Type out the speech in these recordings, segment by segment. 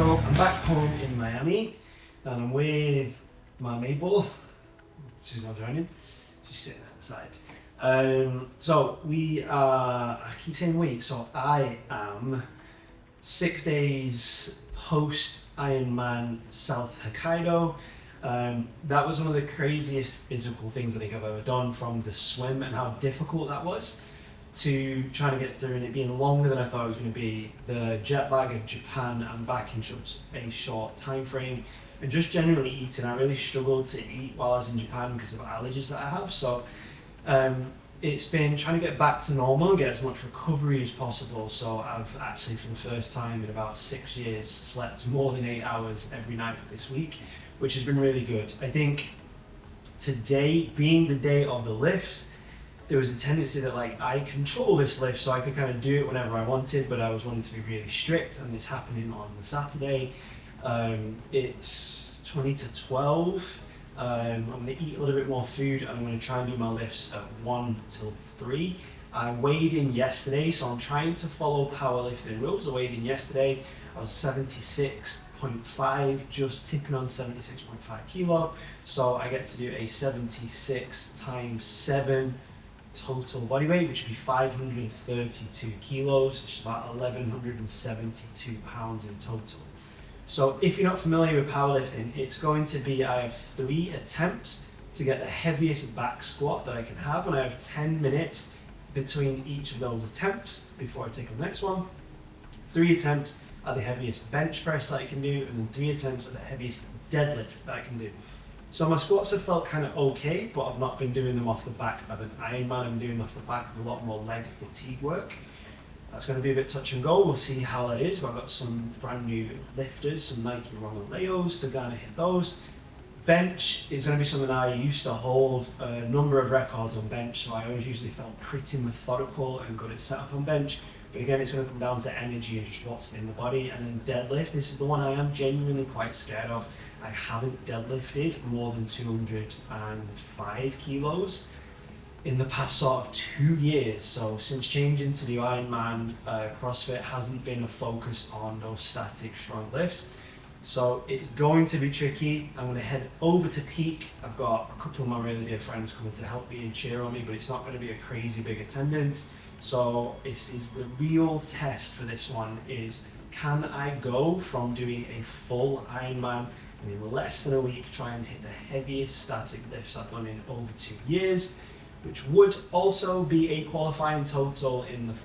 So I'm back home in Miami and I'm with my Mabel. She's not joining, she's sitting at the side. So we are, I keep saying we, so I am 6 days post-Ironman South Hokkaido. That was one of the craziest physical things I think I've ever done, from the swim and how difficult that was to trying to get through, and it being longer than I thought it was going to be. The jet lag of Japan and back in such a short time frame, and just generally eating. I really struggled to eat while I was in Japan because of allergies that I have. So it's been trying to get back to normal and get as much recovery as possible. So I've actually, for the first time in about 6 years, slept more than 8 hours every night this week, which has been really good. I think today, being the day of the lifts, there was a tendency that like I control this lift, so I could kind of do it whenever I wanted, but I was wanting to be really strict, and it's happening on the Saturday. It's 20 to 12. I'm going to eat a little bit more food, and I'm going to try and do my lifts at 1 till 3. I weighed in yesterday, so I'm trying to follow powerlifting rules. I weighed in yesterday, I was 76.5, just tipping on 76.5 kilo. So I get to do a 76 times 7 total body weight, which would be 532 kilos, which is about 1,172 pounds in total. So if you're not familiar with powerlifting, it's going to be, I have 3 attempts to get the heaviest back squat that I can have, and I have 10 minutes between each of those attempts before I take on the next one. 3 attempts at the heaviest bench press that I can do, and then 3 attempts at the heaviest deadlift that I can do. So my squats have felt kind of okay, but I've not been doing them off the back of an Ironman. I'm doing them off the back of a lot more leg fatigue work. That's going to be a bit touch and go. We'll see how that is. But I've got some brand new lifters, some Nike Leos to kind of hit those. Bench is going to be something I used to hold a number of records on bench, so I always usually felt pretty methodical and good at setup on bench. But again, it's going to come down to energy and just what's in the body. And then deadlift, this is the one I am genuinely quite scared of. I haven't deadlifted more than 205 kilos in the past sort of 2 years. So since changing to the Ironman, CrossFit hasn't been a focus on those static strong lifts. So it's going to be tricky. I'm going to head over to Peak. I've got a couple of my really dear friends coming to help me and cheer on me, but it's not going to be a crazy big attendance. So this is the real test for this one, is can I go from doing a full Ironman and in less than a week try and hit the heaviest static lifts I've done in over 2 years, which would also be a qualifying total in the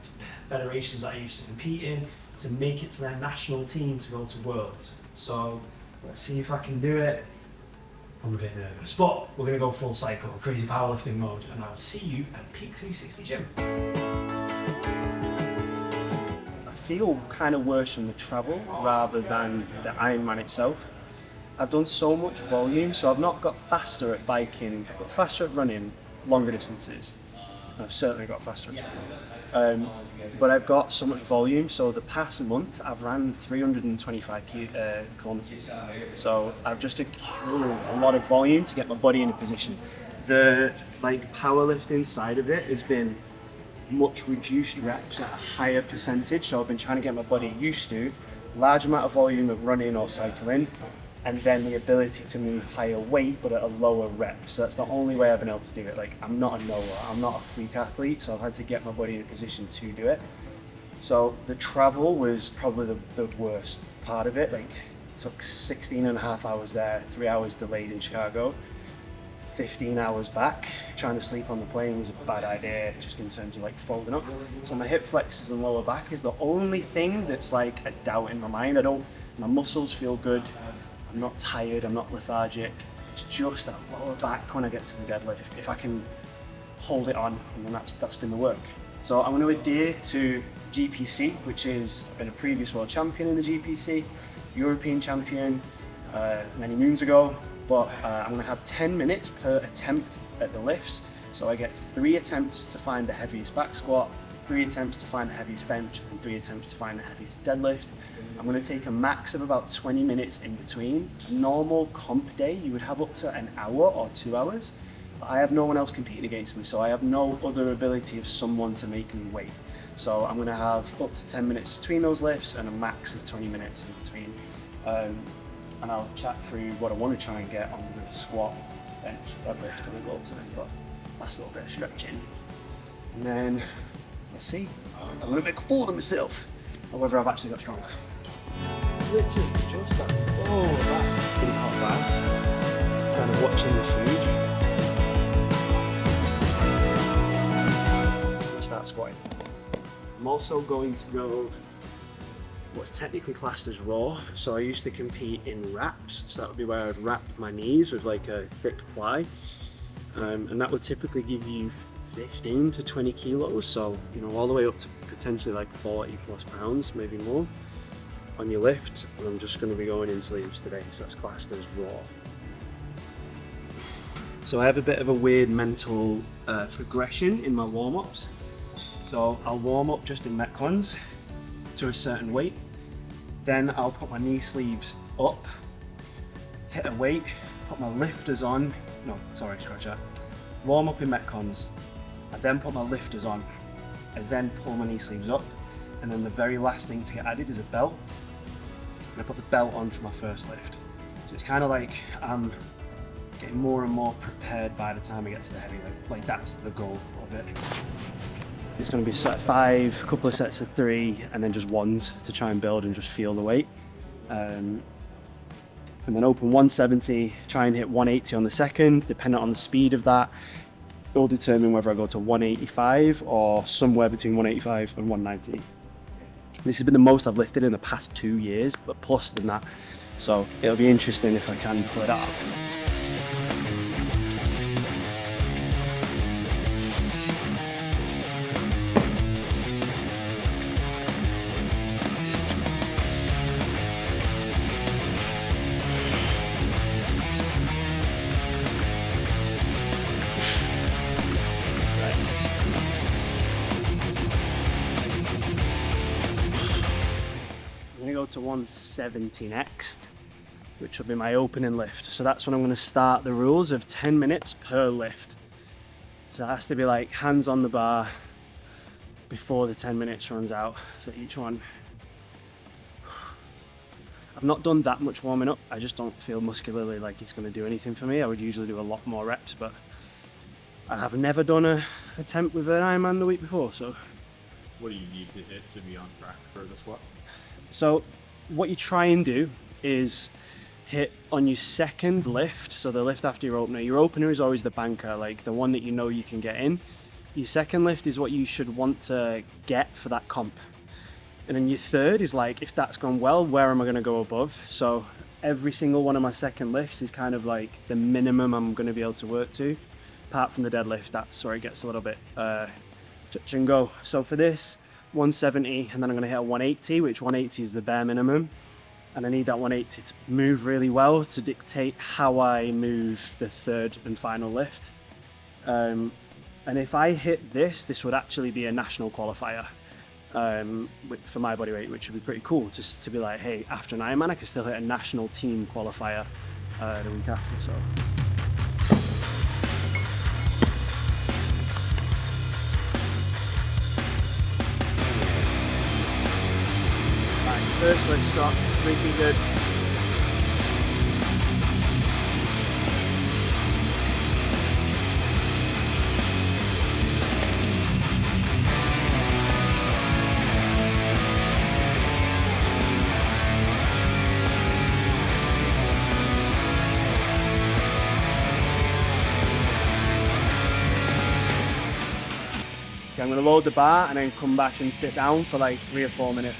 federations that I used to compete in to make it to their national team to go to Worlds. So let's see if I can do it. I'm a bit nervous, but we're going to go full cycle, crazy powerlifting mode, and I'll see you at Peak 360 Gym. I feel kind of worse from the travel rather than the Ironman itself. I've done so much volume, so I've not got faster at biking, I've got faster at running longer distances. I've certainly got faster at running. But I've got so much volume, so the past month I've ran 325 kilometers. So I've just accumulated a lot of volume to get my body in a position. The powerlifting side of it has been much reduced reps at a higher percentage, so I've been trying to get my body used to large amount of volume of running or cycling, and then the ability to move higher weight but at a lower rep. So that's the only way I've been able to do it. I'm not a knower, I'm not a freak athlete, so I've had to get my body in a position to do it. So the travel was probably the worst part of it. It took 16 and a half hours there, 3 hours delayed in Chicago, 15 hours back. Trying to sleep on the plane was a bad idea, just in terms of folding up. So my hip flexors and lower back is the only thing that's a doubt in my mind. My muscles feel good. I'm not tired, I'm not lethargic. It's just that lower back when I get to the deadlift. If I can hold it on, and then that's been the work. So I'm going to adhere to GPC, which is, I've been a previous world champion in the GPC, European champion many moons ago, but I'm going to have 10 minutes per attempt at the lifts. So I get 3 attempts to find the heaviest back squat, 3 attempts to find the heaviest bench, and 3 attempts to find the heaviest deadlift. I'm going to take a max of about 20 minutes in between. A normal comp day, you would have up to an hour or 2 hours. But I have no one else competing against me, so I have no other ability of someone to make me wait. So I'm going to have up to 10 minutes between those lifts and a max of 20 minutes in between. and I'll chat through what I want to try and get on the squat, bench, deadlift, and the go to. But last little bit of stretching, and then let's see. I'm gonna make a fool of myself, or whether I've actually got strong. Literally just that. Oh, that's pretty hot bath. Kind of watching the food. Let's start squatting. I'm also going to go what's technically classed as raw. So I used to compete in wraps. So that would be where I'd wrap my knees with like a thick ply. And that would typically give you 15 to 20 kilos. So, you know, all the way up to potentially like 40 plus pounds, maybe more on your lift. And I'm just going to be going in sleeves today. So that's classed as raw. So I have a bit of a weird mental progression in my warm-ups. So I'll warm up just in metcons to a certain weight. Then I'll put my knee sleeves up, hit a weight, put my lifters on. No, sorry, scratch that. Warm up in metcons. I then put my lifters on. I then pull my knee sleeves up. And then the very last thing to get added is a belt. And I put the belt on for my first lift. So it's kind of like I'm getting more and more prepared by the time I get to the heavyweight. Like that's the goal of it. It's going to be set of 5, a couple of sets of 3, and then just ones to try and build and just feel the weight. And then open 170, try and hit 180 on the second, depending on the speed of that. It will determine whether I go to 185 or somewhere between 185 and 190. This has been the most I've lifted in the past 2 years, but plus than that. So it'll be interesting if I can pull it off. To 170 next, which will be my opening lift. So that's when I'm going to start the rules of 10 minutes per lift. So it has to be like hands on the bar before the 10 minutes runs out for each one. I've not done that much warming up. I just don't feel muscularly like it's going to do anything for me. I would usually do a lot more reps, but I have never done an attempt with an Ironman the week before. So what do you need to hit to be on track for the squat? So what you try and do is hit on your second lift, so the lift after your opener. Your opener is always the banker, like the one that you know you can get in. Your second lift is what you should want to get for that comp. And then your third is like, if that's gone well, where am I going to go above? So every single one of my second lifts is kind of like the minimum I'm going to be able to work to. Apart from the deadlift, that's where it gets a little bit touch and go. So for this, 170, and then I'm going to hit a 180, which 180 is the bare minimum. And I need that 180 to move really well to dictate how I move the third and final lift. And if I hit this, this would actually be a national qualifier for my bodyweight, which would be pretty cool, just to be like, hey, after an Ironman, I can still hit a national team qualifier the week after. So. First lift stop, it's looking good. Okay, I'm going to load the bar and then come back and sit down for like 3 or 4 minutes.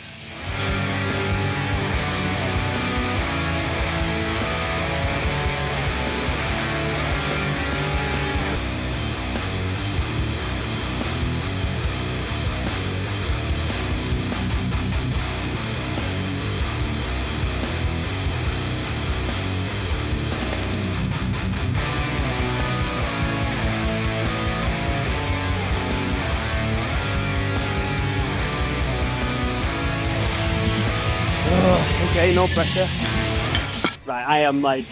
Okay, no pressure. Right, I am like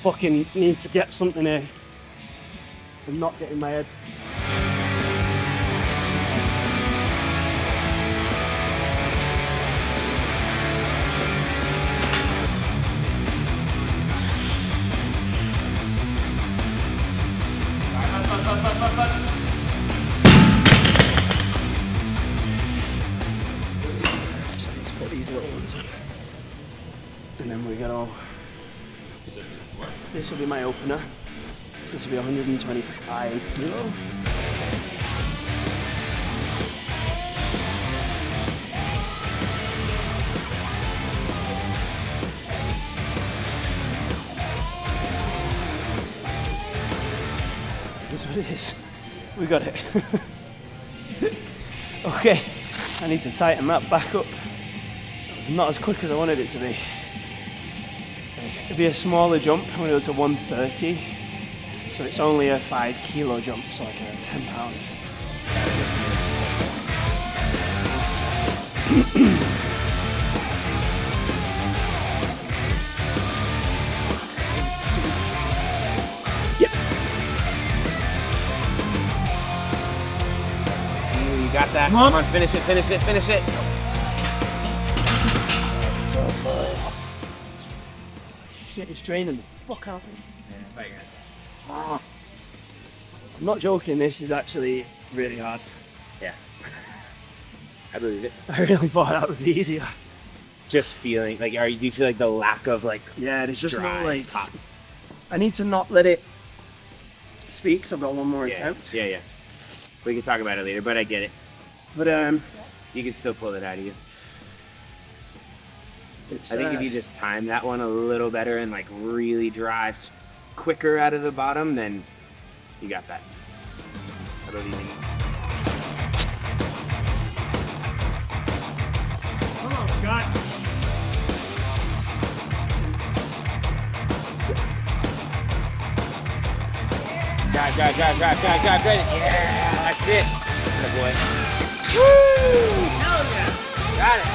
fucking need to get something here. I'm not getting my head. And then we go, Is it what? this will be my opener. So this will be 125 kilo. That's what it is. We got it. Okay, I need to tighten that back up. It's not as quick as I wanted it to be. It'll be a smaller jump. I'm going to go to 130. So it's only a 5 kilo jump, so like a 10 pound. Yep. You got that. Come on. Come on, finish it, finish it, finish it. So close. Shit, it's draining the fuck out of me. I'm not joking, this is actually really hard. Yeah. I believe it. I really thought that would be easier. Just feeling like, do you feel like the lack of like? Yeah, there's just no drive, like. pop? I need to not let it speak, so I've got one more Yeah, attempt. yeah, yeah. We can talk about it later, but I get it. But You can still pull it out of you. it's, I think if you just time that one a little better and like really drive quicker out of the bottom, then you got that. I believe in you. Come on, Scott. Drive. Yeah, that's it. Good boy. Woo! Hell yeah. Got it.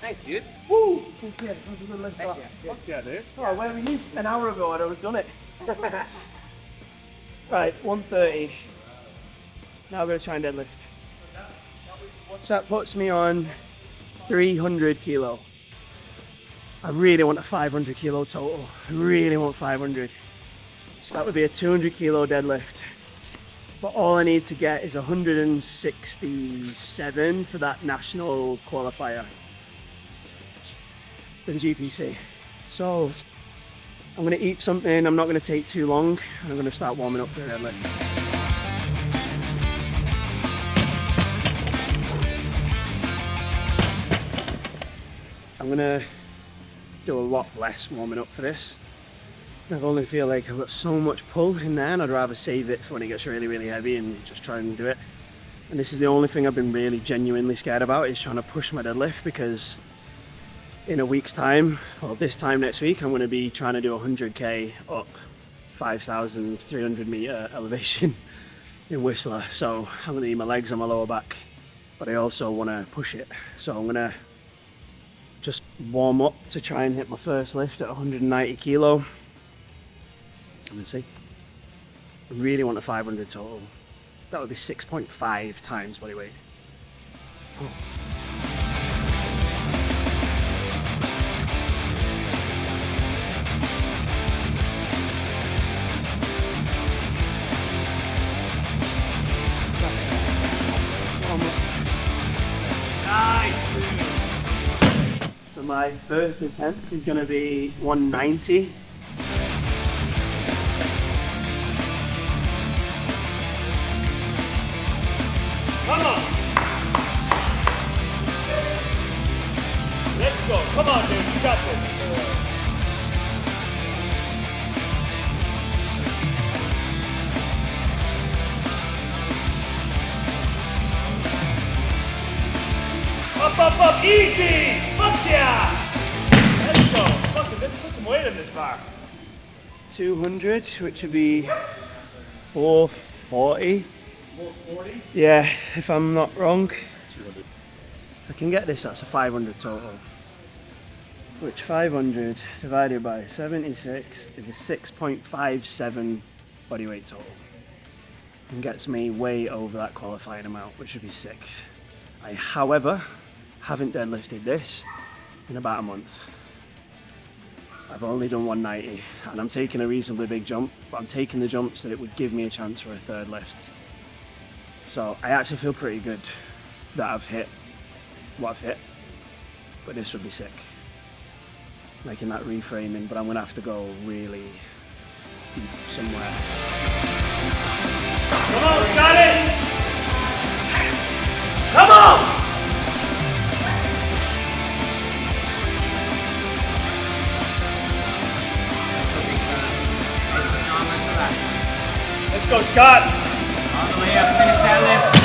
Nice, dude. Woo! Okay, that was a good lift off. Fuck yeah, dude. Oh, where we knew an hour ago I'd always done it. Right, 130. Now I'm going to try and deadlift. So that puts me on 300 kilo. I really want a 500 kilo total. I really want 500. So that would be a 200 kilo deadlift. But all I need to get is 167 for that national qualifier. For the GPC. So I'm going to eat something, I'm not going to take too long, and I'm going to start warming up for the deadlift. I'm going to do a lot less warming up for this. I only feel like I've got so much pull in there, and I'd rather save it for when it gets really, really heavy and just try and do it. And this is the only thing I've been really genuinely scared about, is trying to push my deadlift, because in a week's time, well, this time next week, I'm going to be trying to do 100k up 5,300 meter elevation in Whistler. So I'm going to need my legs and my lower back, but I also want to push it. So I'm going to just warm up to try and hit my first lift at 190 kilo. And see. I really want a 500 total. That would be 6.5 times body weight. Oh. Nice, dude. So my first attempt is going to be 190. Come on! Let's go. Come on, dude. You got this. Up, easy! Fuck yeah! Let's go. Fuck it, let's put some weight in this bar. 200, which would be 440. 440? Yeah, if I'm not wrong. 200. If I can get this, that's a 500 total. Which 500 divided by 76 is a 6.57 body weight total. And gets me way over that qualifying amount, which would be sick. I, however, haven't deadlifted this in about a month. I've only done 190, and I'm taking a reasonably big jump, but I'm taking the jumps that it would give me a chance for a third lift. So I actually feel pretty good that I've hit what I've hit, but this would be sick. like in that reframing, but I'm gonna have to go really deep somewhere. Come on, Scotty! Come on! Let's go, Scott! All the way up, finish that lift.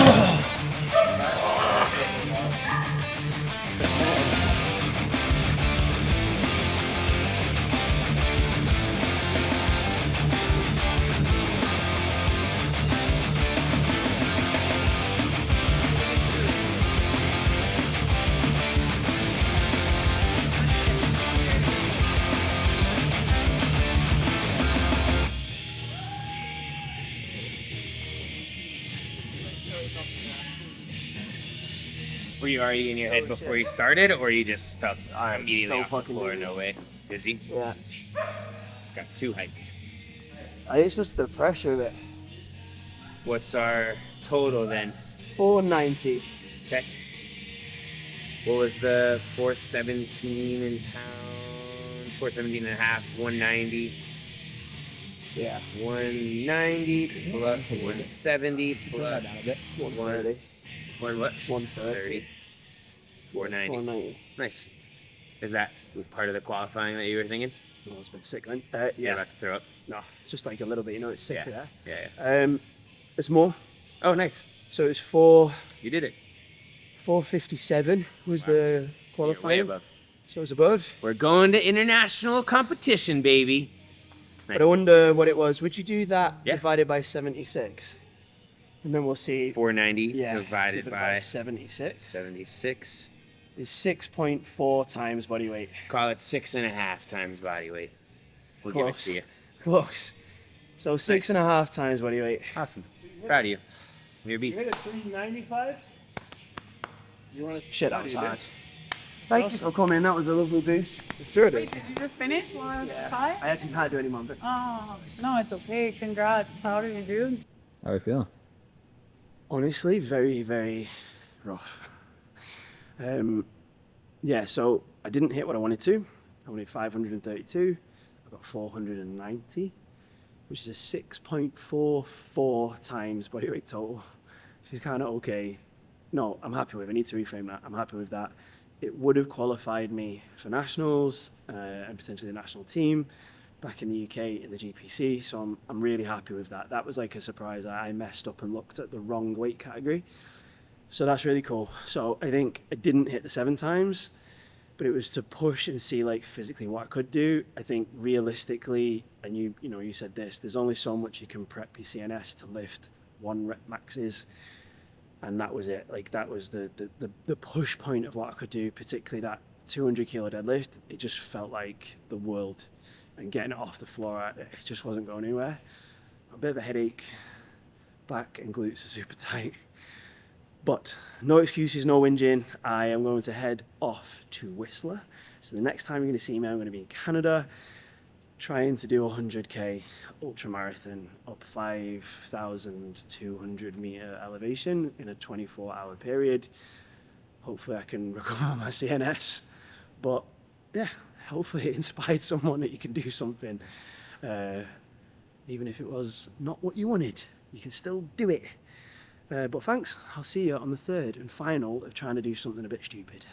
Were you already in your head before you started, or you just felt immediately so off the fucking floor? dizzy. No way. Dizzy? Yeah. Got too hyped. It's just the pressure of it. What's our total then? 490. Okay. What was the 417 in pounds? 417 and a half, 190. Yeah. 190 plus 170 plus 130. One what? 130. 490. 490. Nice. Is that part of the qualifying that you were thinking? Oh, it's been sick, man. You're Yeah. about to throw up? No, it's just like a little bit, it's sick Yeah. there. Yeah. It's more. Oh, nice. So it's You did it. 457 was the You're way qualifying. above. So it's above. We're going to international competition, baby. Nice. But I wonder what it was. Would you do that Yeah. divided by 76? And then we'll see. 490 Yeah. divided by 76 76. is 6.4 times body weight. Call it 6.5 times body weight. We'll give it Close. to you. Close. So 6.5 times body weight. Awesome. Proud of you. You're a beast. a 395? You want to? Shit, that was hard. Thank you for coming. That was a lovely boost. Sure did. Did you just finish? I 105? actually can't do any more. But Oh, no, it's okay. Congrats. Proud of you, dude. How are you feeling? honestly, very, very rough. Yeah, so I didn't hit what I wanted to. I wanted 532. I got 490, which is a 6.44 times body weight total. Which is kind of okay. No, I'm happy with it. I need to reframe that. I'm happy with that. It would have qualified me for nationals and potentially the national team back in the UK in the GPC. So I'm really happy with that. That was like a surprise. I messed up and looked at the wrong weight category. So that's really cool. So I think I didn't hit the 7 times, but it was to push and see like physically what I could do. I think realistically, and you said this, there's only so much you can prep your CNS to lift 1 rep maxes. And that was it. Like that was the push point of what I could do, particularly that 200 kilo deadlift. It just felt like the world, and getting it off the floor, it just wasn't going anywhere. A bit of a headache, back and glutes are super tight. But no excuses, no whinging. I am going to head off to Whistler. So the next time you're going to see me, I'm going to be in Canada, trying to do a 100k ultra marathon up 5,200 meter elevation in a 24-hour period. Hopefully I can recover my CNS. But yeah, hopefully it inspired someone that you can do something. Even if it was not what you wanted, you can still do it. But thanks, I'll see you on the third and final of trying to do something a bit stupid.